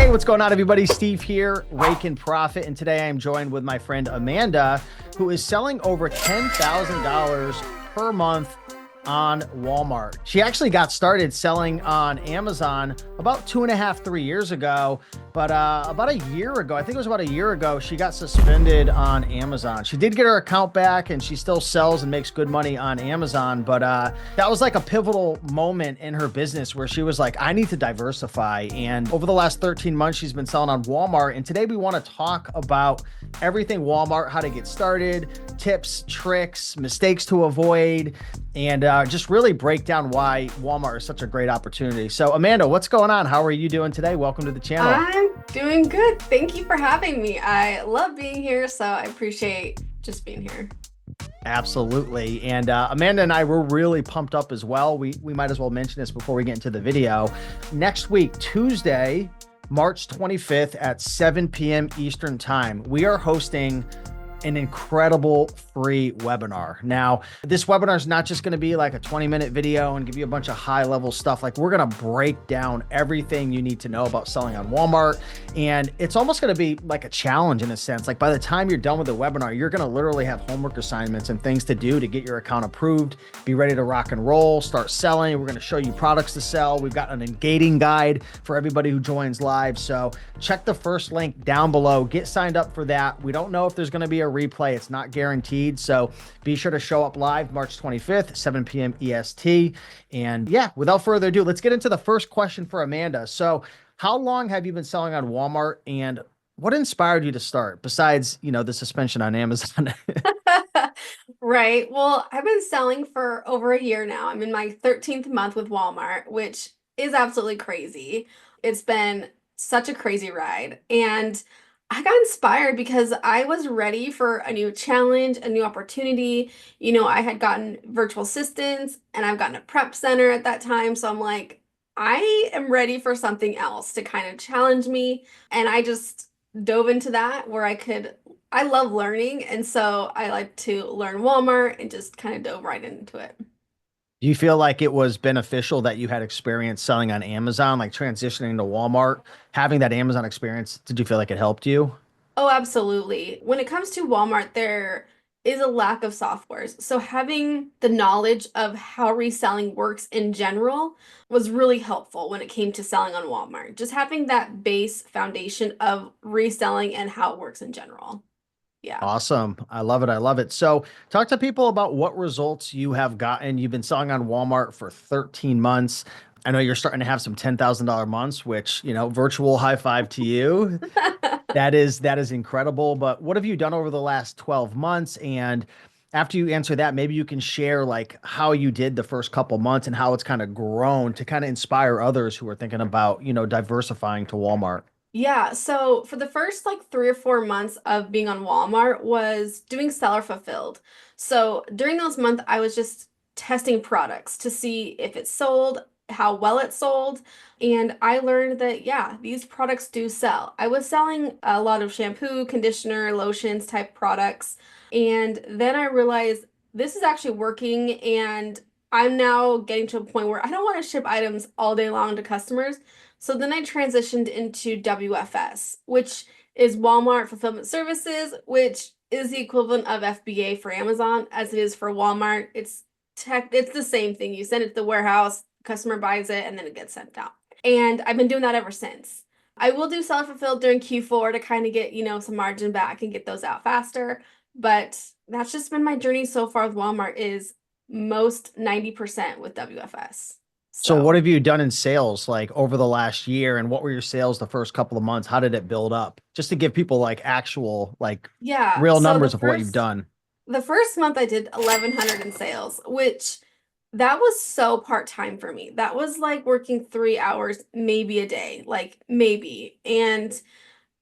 Hey, what's going on, everybody? Steve here, Rake and Profit, and today I am joined with my friend Amanda, who is selling over $10,000 per month on Walmart. She actually got started selling on Amazon about 2.5, 3 years ago, but about a year ago, I think it was about a year ago, she got suspended on Amazon. She did get her account back and she still sells and makes good money on Amazon, but that was like a pivotal moment in her business where she was like, I need to diversify. And over the last 13 months, she's been selling on Walmart. And today we want to talk about everything Walmart, how to get started, tips, tricks, mistakes to avoid, and just really break down why Walmart is such a great opportunity. So Amanda, what's going on? How are you doing today? Welcome to the channel. I'm doing good. Thank you for having me. I love being here, so I appreciate just being here. Absolutely. And Amanda and I were really pumped up as well. We might as well mention this before we get into the video. Next week, Tuesday, March 25th at 7 p.m. Eastern Time, we are hosting an incredible free webinar. Now, this webinar is not just going to be like a 20-minute video and give you a bunch of high-level stuff. Like, we're going to break down everything you need to know about selling on Walmart. And it's almost going to be like a challenge in a sense. Like, by the time you're done with the webinar, you're going to literally have homework assignments and things to do to get your account approved, be ready to rock and roll, start selling. We're going to show you products to sell. We've got an engaging guide for everybody who joins live. So check the first link down below. Get signed up for that. We don't know if there's going to be a replay. It's not guaranteed. So be sure to show up live March 25th, 7 p.m. EST. And yeah, without further ado, let's get into the first question for Amanda. So how long have you been selling on Walmart, and what inspired you to start besides, the suspension on Amazon? Right. Well, I've been selling for over a year now. I'm in my 13th month with Walmart, which is absolutely crazy. It's been such a crazy ride. And I got inspired because I was ready for a new challenge, a new opportunity. I had gotten virtual assistants and I've gotten a prep center at that time. So I'm like, I am ready for something else to kind of challenge me. And I just dove into that where I love learning. And so I like to learn Walmart and just kind of dove right into it. Do you feel like it was beneficial that you had experience selling on Amazon, like transitioning to Walmart, having that Amazon experience? Did you feel like it helped you? Oh, absolutely. When it comes to Walmart, there is a lack of softwares. So having the knowledge of how reselling works in general was really helpful when it came to selling on Walmart. Just having that base foundation of reselling and how it works in general. Yeah. Awesome. I love it. I love it. So talk to people about what results you have gotten. You've been selling on Walmart for 13 months. I know you're starting to have some $10,000 months, which, virtual high five to you. That is incredible. But what have you done over the last 12 months? And after you answer that, maybe you can share like how you did the first couple months and how it's kind of grown to kind of inspire others who are thinking about, diversifying to Walmart. Yeah, so for the first like 3 or 4 months of being on Walmart was doing seller fulfilled. So during those months, I was just testing products to see if it sold, how well it sold, and I learned that yeah, these products do sell. I was selling a lot of shampoo, conditioner, lotions type products, and then I realized this is actually working, and I'm now getting to a point where I don't want to ship items all day long to customers. So then I transitioned into WFS, which is Walmart Fulfillment Services, which is the equivalent of FBA for Amazon as it is for Walmart. It's the same thing. You send it to the warehouse, customer buys it, and then it gets sent out. And I've been doing that ever since. I will do seller fulfilled during Q4 to kind of get, some margin back and get those out faster. But that's just been my journey so far with Walmart is most 90% with WFS. So So what have you done in sales like over the last year, and what were your sales the first couple of months? How did it build up? Just to give people like actual, like yeah, real so numbers of what you've done. the first month I did 1100 in sales, which that was so part-time for me. That was like working 3 hours maybe a day, like maybe. And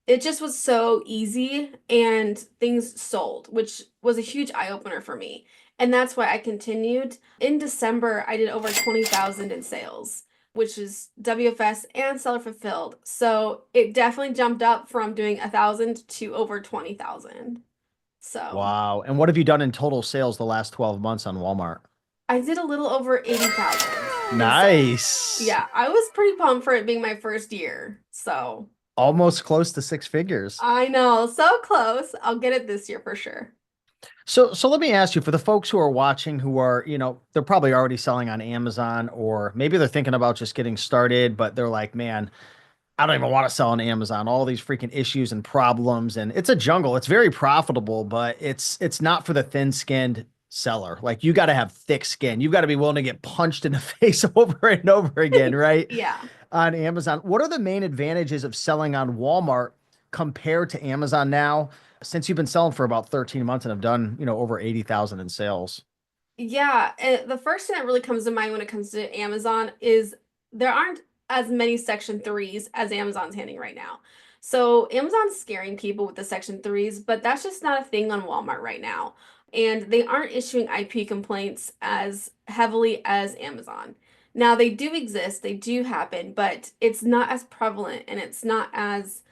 it just was so easy and things sold, which was a huge eye-opener for me. And that's why I continued. In December, I did over 20,000 in sales, which is WFS and seller fulfilled. So it definitely jumped up from doing 1,000 to over 20,000. So Wow. And what have you done in total sales the last 12 months on Walmart? I did a little over 80,000 in sales. Nice. Yeah, I was pretty pumped for it being my first year. So Almost close to six figures. I know, so close. I'll get it this year for sure. So let me ask you, for the folks who are watching who are, they're probably already selling on Amazon, or maybe they're thinking about just getting started, but they're like, man, I don't even want to sell on Amazon. All these freaking issues and problems, and it's a jungle. It's very profitable, but it's not for the thin-skinned seller. Like you got to have thick skin. You've got to be willing to get punched in the face over and over again, right? Yeah. On Amazon. What are the main advantages of selling on Walmart compared to Amazon now? Since you've been selling for about 13 months and have done, over 80,000 in sales. Yeah, the first thing that really comes to mind when it comes to Amazon is there aren't as many Section 3s as Amazon's handling right now. So Amazon's scaring people with the Section 3s, but that's just not a thing on Walmart right now. And they aren't issuing IP complaints as heavily as Amazon. Now, they do exist, they do happen, but it's not as prevalent and it's not as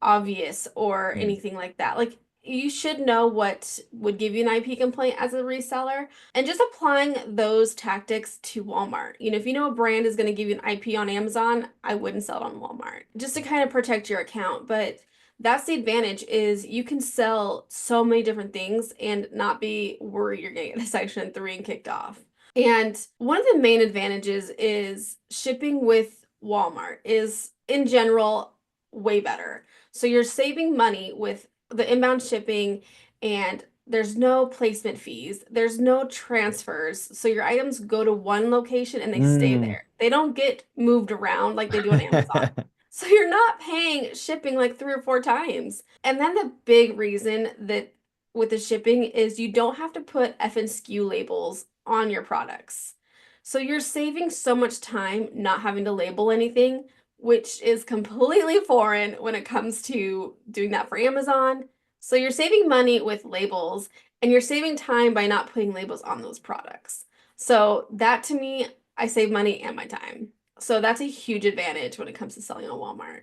obvious or Mm. anything like that. Like you should know what would give you an IP complaint as a reseller and just applying those tactics to Walmart. If you know a brand is going to give you an IP on Amazon, I wouldn't sell it on Walmart just to kind of protect your account. But that's the advantage is you can sell so many different things and not be worried you're going to get a Section 3 and kicked off. And one of the main advantages is shipping with Walmart is in general way better. So you're saving money with the inbound shipping and there's no placement fees. There's no transfers. So your items go to one location and they stay Mm. there. They don't get moved around like they do on Amazon. So you're not paying shipping like 3 or 4 times. And then the big reason that with the shipping is you don't have to put FNSKU labels on your products. So you're saving so much time not having to label anything, which is completely foreign when it comes to doing that for Amazon. So you're saving money with labels and you're saving time by not putting labels on those products. So that to me, I save money and my time. So that's a huge advantage when it comes to selling on Walmart.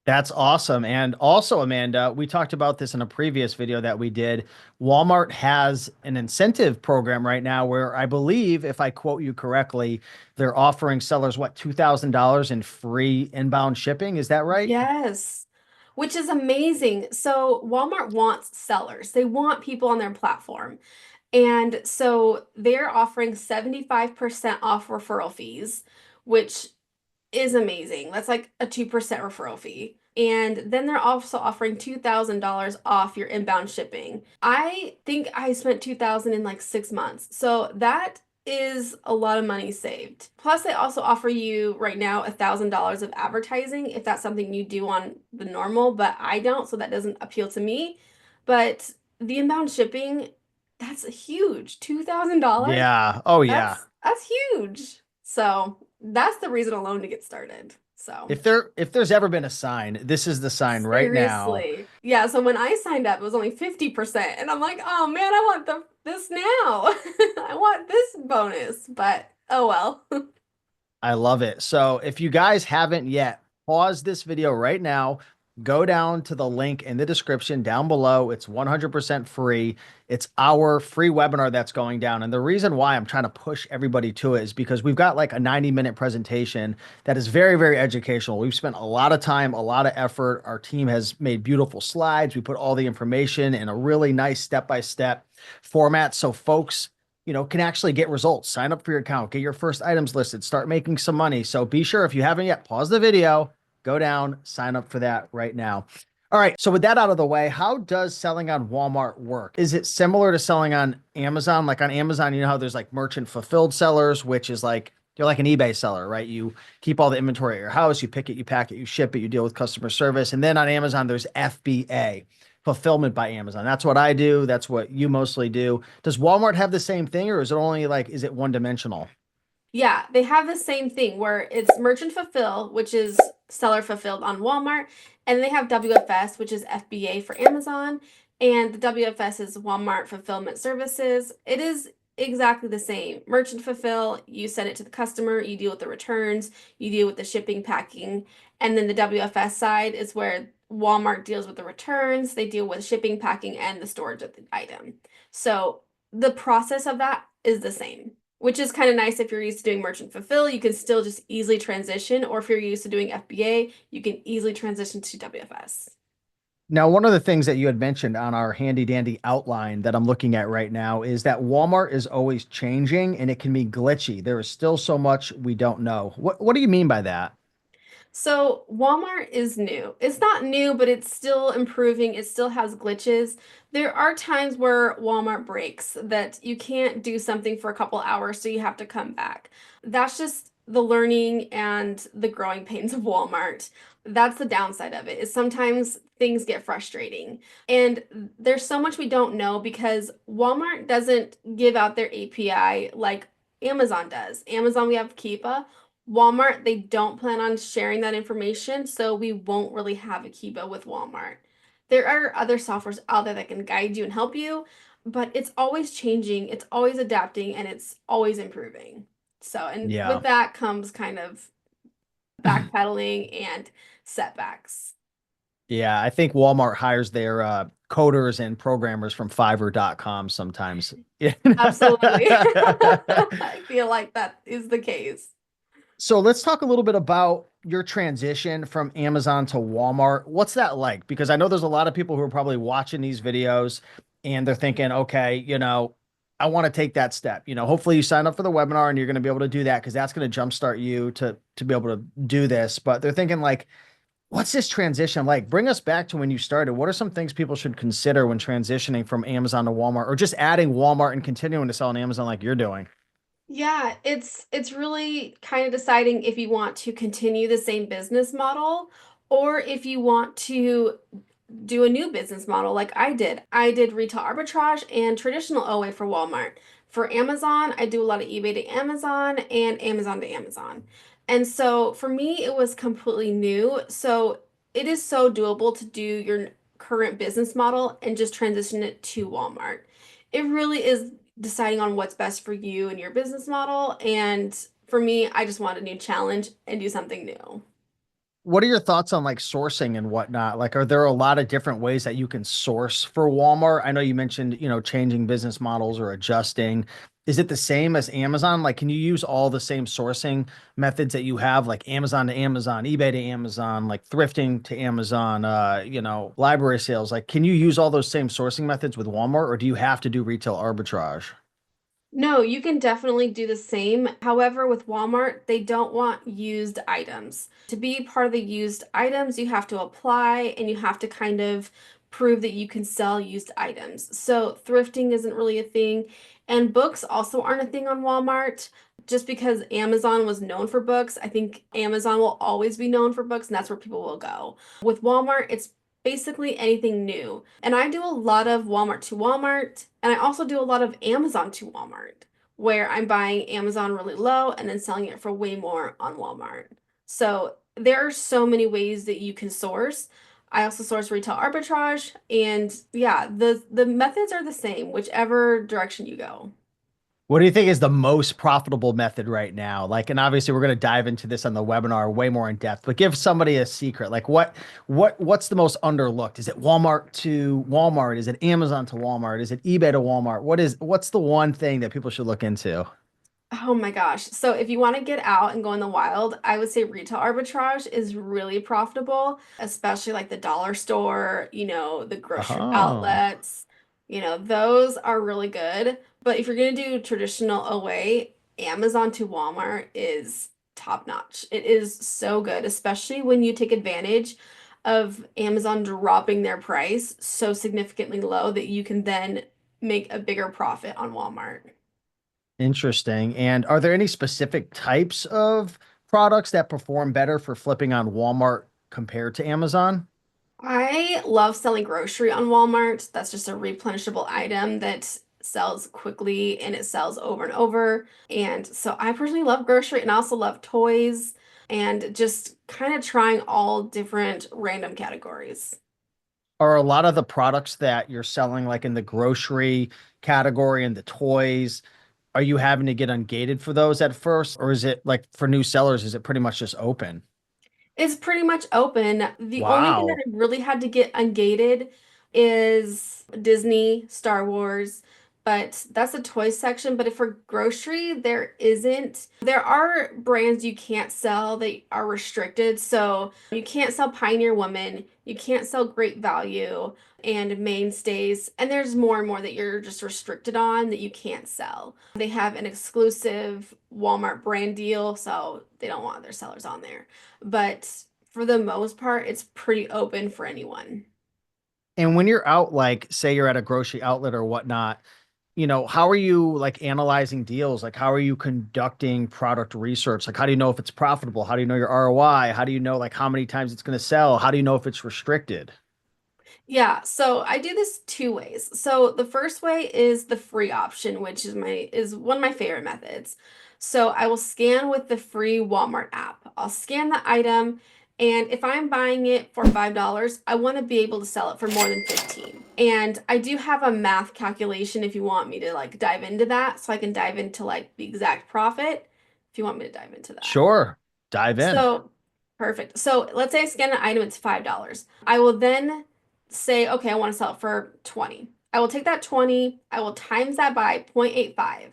That's awesome. And also, Amanda, we talked about this in a previous video that we did. Walmart has an incentive program right now where I believe, if I quote you correctly, they're offering sellers what, $2,000 in free inbound shipping. Is that right? Yes, which is amazing. So Walmart wants sellers. They want people on their platform. And so they're offering 75% off referral fees, which is amazing. That's like a 2% referral fee. And then they're also offering $2,000 off your inbound shipping. I think I spent 2,000 in like 6 months. So that is a lot of money saved. Plus, they also offer you right now $1,000 of advertising if that's something you do on the normal, but I don't, so that doesn't appeal to me. But the inbound shipping, that's huge. $2,000? Yeah. Oh, yeah. That's huge. So that's the reason alone to get started. So If there's ever been a sign, this is the sign right now. seriously. Yeah, so when I signed up, it was only 50%. And I'm like, oh man, I want this now. I want this bonus. But oh well. I love it. So if you guys haven't yet, pause this video right now. Go down to the link in the description down below. It's 100% free. It's our free webinar that's going down. And the reason why I'm trying to push everybody to it is because we've got like a 90-minute presentation that is very, very educational. We've spent a lot of time, a lot of effort. Our team has made beautiful slides. We put all the information in a really nice step-by-step format. So folks, can actually get results. Sign up for your account, get your first items listed, start making some money. So be sure, if you haven't yet, pause the video, go down, sign up for that right now. All right. So with that out of the way, how does selling on Walmart work? Is it similar to selling on Amazon? Like on Amazon, you know how there's like merchant fulfilled sellers, which is like, you're like an eBay seller, right? You keep all the inventory at your house, you pick it, you pack it, you ship it, you deal with customer service. And then on Amazon, there's FBA, fulfillment by Amazon. That's what I do. That's what you mostly do. Does Walmart have the same thing, or is it only like, is it one dimensional? Yeah, they have the same thing where it's merchant fulfill, which is seller fulfilled on Walmart, and they have WFS, which is FBA for Amazon, and the WFS is Walmart Fulfillment Services. It is exactly the same. Merchant fulfill, you send it to the customer, you deal with the returns, you deal with the shipping, packing, and then the WFS side is where Walmart deals with the returns, they deal with shipping, packing, and the storage of the item. So the process of that is the same. which is kind of nice if you're used to doing merchant fulfill, you can still just easily transition, or if you're used to doing FBA, you can easily transition to WFS. Now, one of the things that you had mentioned on our handy dandy outline that I'm looking at right now is that Walmart is always changing and it can be glitchy. There is still so much we don't know. What do you mean by that? So Walmart is new. It's not new, but it's still improving. It still has glitches. There are times where Walmart breaks that you can't do something for a couple hours, so you have to come back. That's just the learning and the growing pains of Walmart. That's the downside of it, is sometimes things get frustrating. And there's so much we don't know because Walmart doesn't give out their API like Amazon does. Amazon, we have Keepa. Walmart, they don't plan on sharing that information, so we won't really have a Kiba with Walmart. There are other softwares out there that can guide you and help you, but it's always changing, it's always adapting, and it's always improving. So, and Yeah. with that comes kind of backpedaling and setbacks. Yeah, I think Walmart hires their coders and programmers from Fiverr.com sometimes. Yeah. Absolutely. I feel like that is the case. So let's talk a little bit about your transition from Amazon to Walmart. What's that like? Because I know there's a lot of people who are probably watching these videos and they're thinking, okay, I want to take that step. Hopefully you sign up for the webinar and you're going to be able to do that because that's going to jumpstart you to be able to do this. But they're thinking like, what's this transition like? Bring us back to when you started. What are some things people should consider when transitioning from Amazon to Walmart or just adding Walmart and continuing to sell on Amazon like you're doing? Yeah, it's really kind of deciding if you want to continue the same business model or if you want to do a new business model like I did. I did retail arbitrage and traditional OA for Walmart. For Amazon, I do a lot of eBay to Amazon and Amazon to Amazon. And so for me, it was completely new. So it is so doable to do your current business model and just transition it to Walmart. It really is deciding on what's best for you and your business model. And for me, I just want a new challenge and do something new. What are your thoughts on like sourcing and whatnot? Like, are there a lot of different ways that you can source for Walmart? I know you mentioned, changing business models or adjusting. Is it the same as Amazon? Like, can you use all the same sourcing methods that you have, like Amazon to Amazon, eBay to Amazon, like thrifting to Amazon, library sales? Like, can you use all those same sourcing methods with Walmart, or do you have to do retail arbitrage? No, you can definitely do the same. However, with Walmart, they don't want used items. To be part of the used items, you have to apply and you have to kind of prove that you can sell used items. So thrifting isn't really a thing. And books also aren't a thing on Walmart. Just because Amazon was known for books, I think Amazon will always be known for books, and that's where people will go. With Walmart, it's basically anything new. And I do a lot of Walmart to Walmart, and I also do a lot of Amazon to Walmart, where I'm buying Amazon really low and then selling it for way more on Walmart. So there are so many ways that you can source. I also source retail arbitrage, and yeah, the methods are the same, whichever direction you go. What do you think is the most profitable method right now? Like, and obviously we're going to dive into this on the webinar way more in depth, but give somebody a secret. Like what's the most underlooked? Is it Walmart to Walmart? Is it Amazon to Walmart? Is it eBay to Walmart? What's the one thing that people should look into? Oh my gosh. So if you want to get out and go in the wild, I would say retail arbitrage is really profitable, especially like the dollar store, the grocery Oh, outlets, those are really good. But if you're going to do traditional OA, Amazon to Walmart is top notch. It is so good, especially when you take advantage of Amazon dropping their price so significantly low that you can then make a bigger profit on Walmart. interesting. And are there any specific types of products that perform better for flipping on Walmart compared to Amazon? I love selling grocery on Walmart. That's just a replenishable item that sells quickly and it sells over and over. And so I personally love grocery and I also love toys and just kind of trying all different random categories. Are a lot of the products that you're selling, like in the grocery category and the toys, are you having to get ungated for those at first? Or is it like for new sellers, is it pretty much just open? It's pretty much open. The only thing that Wow. I really had to get ungated is Disney, Star Wars, but that's the toy section. But if for grocery, there isn't. There are brands you can't sell that are restricted. So you can't sell Pioneer Woman, you can't sell Great Value and Mainstays, and there's more and more that you're just restricted on that you can't sell. They have an exclusive Walmart brand deal, so they don't want their sellers on there. But for the most part, it's pretty open for anyone. And when you're out, like say you're at a grocery outlet or whatnot, how are you like analyzing deals? Like, how are you conducting product research? Like, how do you know if it's profitable? How do you know your ROI? How do you know like how many times it's going to sell? How do you know if it's restricted? Yeah, so I do this two ways. So the first way is the free option, which is one of my favorite methods. So I will scan with the free Walmart app. I'll scan the item, and if I'm buying it for $5, I want to be able to sell it for more than 15. And I do have a math calculation if you want me to like dive into that, so I can dive into like the exact profit if you want me to dive into that. Sure. Dive in. So perfect. So let's say I scan an item, it's $5. I will then say, okay, I want to sell it for 20. I will take that 20, I will times that by 0.85,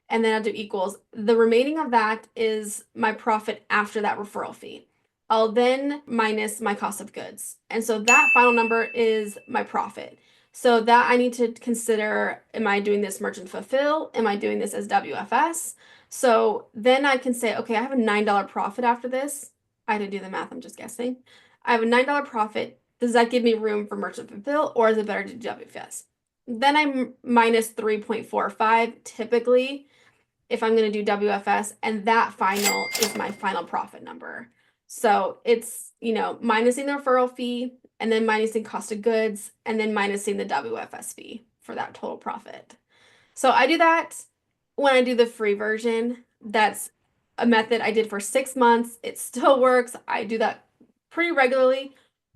and then I'll do equals. The remaining of that is my profit after that referral fee. I'll then minus my cost of goods. And so that final number is my profit. So that I need to consider, am I doing this merchant fulfill? Am I doing this as WFS? So then I can say, okay, I have a $9 profit after this. I didn't do the math, I'm just guessing. I have a $9 profit. Does that give me room for merchant fulfill, or is it better to do WFS? Then I'm minus 3.45 typically if I'm going to do WFS, and that final is my final profit number. So it's, minusing the referral fee and then minusing cost of goods and then minusing the WFS fee for that total profit. So I do that when I do the free version. That's a method I did for 6 months. It still works. I do that pretty regularly.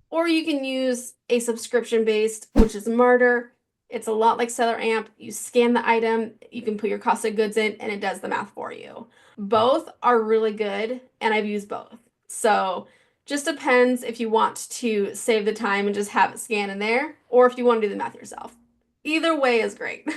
Or you can use a subscription based, which is Martyr. It's a lot like Seller Amp. You scan the item, you can put your cost of goods in, and it does the math for you. Both are really good, and I've used both. So just depends if you want to save the time and just have it scan in there, or if you want to do the math yourself. Either way is great.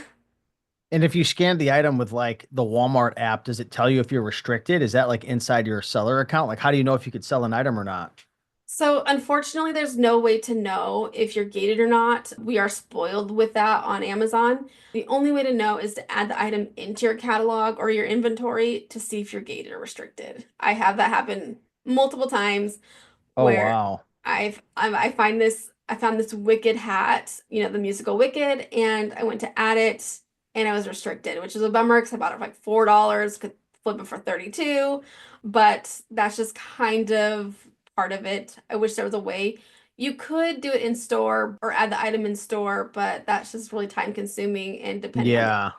And if you scan the item with like the Walmart app, does it tell you if you're restricted? Is that like inside your seller account? Like, how do you know if you could sell an item or not? So unfortunately, there's no way to know if you're gated or not. We are spoiled with that on Amazon. The only way to know is to add the item into your catalog or your inventory to see if you're gated or restricted. I have that happen multiple times Oh, where wow. I found this Wicked hat, the musical Wicked, and I went to add it and I was restricted, which is a bummer because I bought it for like $4, could flip it for 32, but that's just kind of part of it. I wish there was a way you could do it in store or add the item in store, but that's just really time consuming and depending on the Yeah.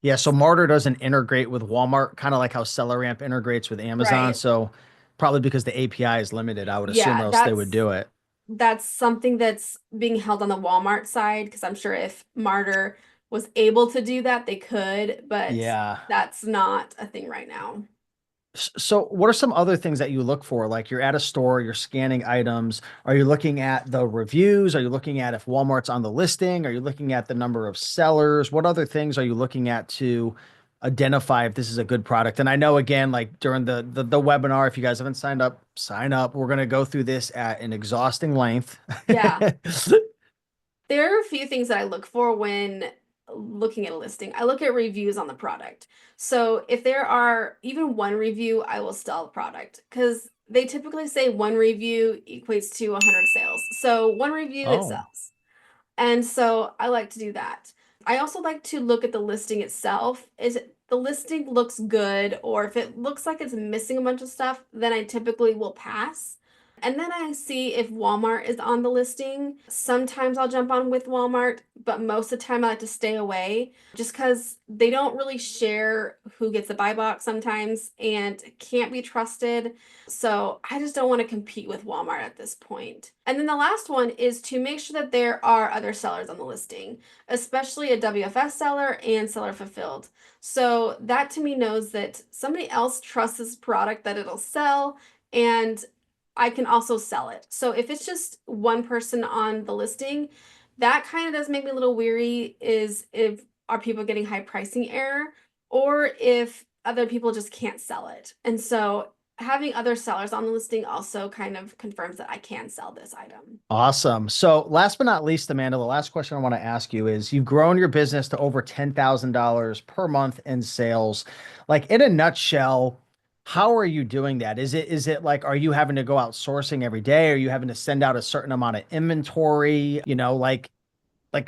Yeah. So Martyr doesn't integrate with Walmart, kind of like how SellerAmp integrates with Amazon. right. So probably because the API is limited, I would assume, or Yeah, else they would do it. that's something that's being held on the Walmart side because I'm sure if Martyr was able to do that, they could, but Yeah. that's not a thing right now. So what are some other things that you look for? Like you're at a store, you're scanning items. Are you looking at the reviews? Are you looking at if Walmart's on the listing? Are you looking at the number of sellers? What other things are you looking at to identify if this is a good product? And I know again, like during the webinar, if you guys haven't signed up, sign up. We're going to go through this at an exhausting length. Yeah. There are a few things that I look for when looking at a listing. I look at reviews on the product. So if there are even one review, I will sell the product because they typically say one review equates to 100 sales. So one review, it Oh, sells. And so I like to do that. I also like to look at the listing itself. Is it, the listing looks good, or if it looks like it's missing a bunch of stuff, then I typically will pass. And then I see if Walmart is on the listing. Sometimes I'll jump on with Walmart, but most of the time I like to stay away just because they don't really share who gets a buy box sometimes and can't be trusted. So I just don't want to compete with Walmart at this point. And then the last one is to make sure that there are other sellers on the listing, especially a WFS seller and seller fulfilled. So that to me knows that somebody else trusts this product that it'll sell, and I can also sell it. So if it's just one person on the listing, that kind of does make me a little weary is if are people getting high pricing error, or if other people just can't sell it. And so having other sellers on the listing also kind of confirms that I can sell this item. Awesome. So last but not least, Amanda, the last question I want to ask you is you've grown your business to over $10,000 per month in sales. Like in a nutshell, how are you doing that? Is it like, are you having to go out sourcing every day? Are you having to send out a certain amount of inventory? Like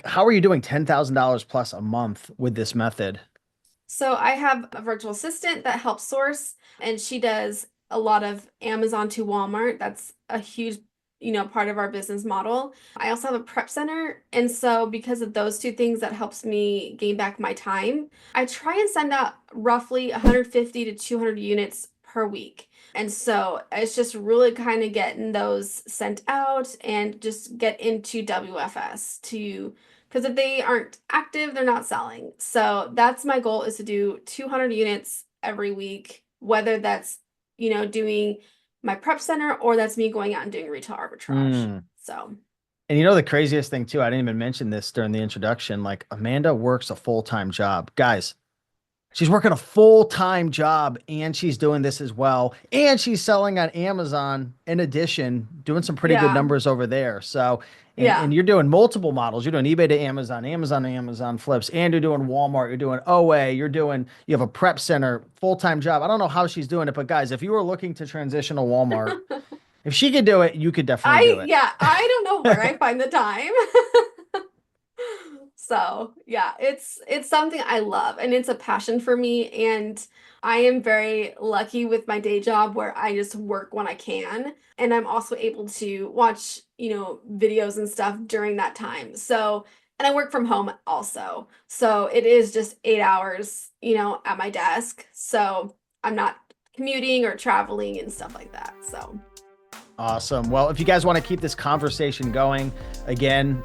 how are you doing $10,000 plus a month with this method? So I have a virtual assistant that helps source, and she does a lot of Amazon to Walmart. That's a huge, part of our business model. I also have a prep center, and so because of those two things, that helps me gain back my time. I try and send out roughly 150 to 200 units per week. And so it's just really kind of getting those sent out and just get into WFS to because if they aren't active, they're not selling. So that's my goal, is to do 200 units every week, whether that's, doing my prep center or that's me going out and doing retail arbitrage. Mm. So And the craziest thing too, I didn't even mention this during the introduction, like Amanda works a full-time job. Guys, she's working a full-time job and she's doing this as well. And she's selling on Amazon in addition, doing some pretty good yeah, numbers over there. So, yeah. and you're doing multiple models. You're doing eBay to Amazon, Amazon to Amazon flips, and you're doing Walmart, you're doing OA, you have a prep center, full-time job. I don't know how she's doing it, but guys, if you were looking to transition to Walmart, if she could do it, you could definitely do it. I don't know where I find the time. So yeah, it's something I love and it's a passion for me. And I am very lucky with my day job where I just work when I can. And I'm also able to watch, videos and stuff during that time. So, and I work from home also. So it is just 8 hours, at my desk. So I'm not commuting or traveling and stuff like that. So Awesome. Well, if you guys want to keep this conversation going, again,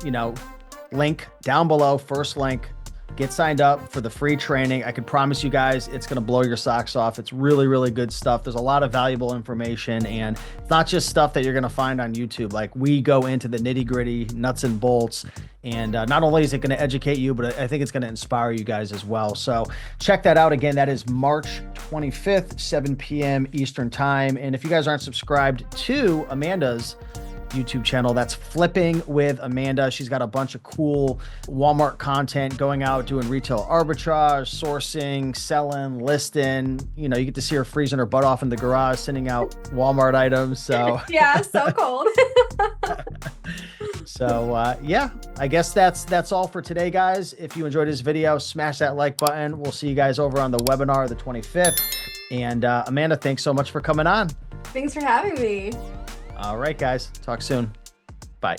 link down below, first link, get signed up for the free training. I can promise you guys, it's going to blow your socks off. It's really, really good stuff. There's a lot of valuable information, and it's not just stuff that you're going to find on YouTube. Like, we go into the nitty gritty, nuts and bolts. And not only is it going to educate you, but I think it's going to inspire you guys as well. So check that out. Again, that is March 25th, 7 p.m. Eastern time. And if you guys aren't subscribed to Amanda's YouTube channel, that's Flipping with Amanda. She's got a bunch of cool Walmart content, going out, doing retail arbitrage, sourcing, selling, listing. You get to see her freezing her butt off in the garage, sending out Walmart items. So yeah, so cold. So yeah, I guess that's all for today, guys. If you enjoyed this video, smash that like button. We'll see you guys over on the webinar the 25th. And Amanda, thanks so much for coming on. Thanks for having me. All right, guys. Talk soon. Bye.